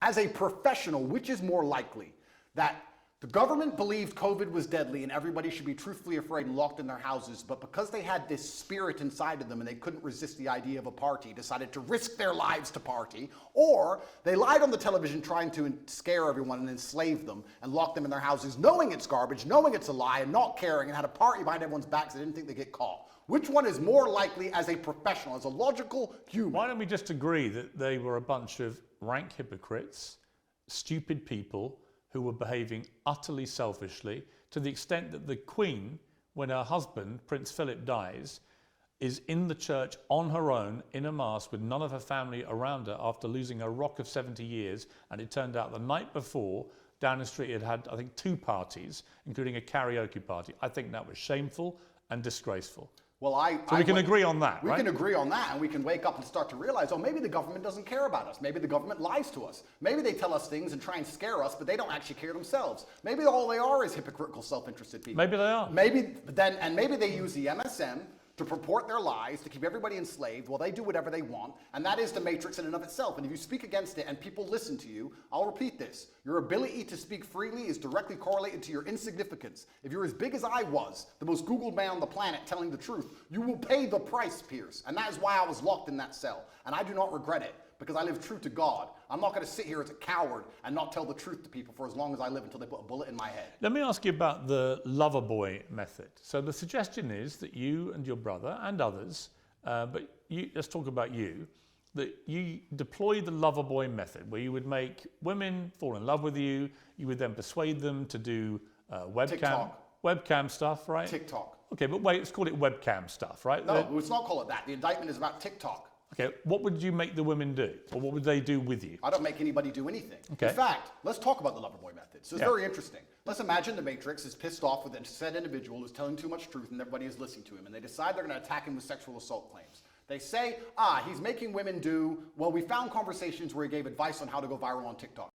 As a professional, which is more likely, that the government believed COVID was deadly and everybody should be truthfully afraid and locked in their houses, but because they had this spirit inside of them and they couldn't resist the idea of a party, decided to risk their lives to party, or they lied on the television trying to scare everyone and enslave them and lock them in their houses, knowing it's garbage, knowing it's a lie, and not caring, and had a party behind everyone's backs so they didn't think they'd get caught. Which one is more likely as a professional, as a logical human? Why don't we just agree that they were a bunch of rank hypocrites, stupid people who were behaving utterly selfishly, to the extent that the Queen, when her husband, Prince Philip, dies, is in the church on her own in a mass with none of her family around her after losing a rock of 70 years. And it turned out the night before, Downing Street had, I think, 2 parties, including a karaoke party. I think that was shameful and disgraceful. Well, so we can agree on that, right? We can agree on that, and we can wake up and start to realize, oh, maybe the government doesn't care about us. Maybe the government lies to us. Maybe they tell us things and try and scare us, but they don't actually care themselves. Maybe all they are is hypocritical, self-interested people. Maybe they are. Maybe they use the MSM to purport their lies, to keep everybody enslaved while they do whatever they want, and that is the matrix in and of itself. And if you speak against it and people listen to you, I'll repeat this. Your ability to speak freely is directly correlated to your insignificance. If you're as big as I was, the most Googled man on the planet telling the truth, you will pay the price, Pierce. And that is why I was locked in that cell. And I do not regret it, because I live true to God. I'm not going to sit here as a coward and not tell the truth to people for as long as I live until they put a bullet in my head. Let me ask you about the lover boy method. So the suggestion is that you and your brother and others, let's talk about you, that you deploy the lover boy method, where you would make women fall in love with you. You would then persuade them to do webcam stuff, right? TikTok. Okay, but wait, let's call it webcam stuff, right? No, let's not call it that. The indictment is about TikTok. Okay, what would you make the women do? Or what would they do with you? I don't make anybody do anything. Okay. In fact, let's talk about the loverboy method. So it's very interesting. Let's imagine the Matrix is pissed off with a said individual who's telling too much truth and everybody is listening to him, and they decide they're going to attack him with sexual assault claims. They say, he's making women do, well, we found conversations where he gave advice on how to go viral on TikTok.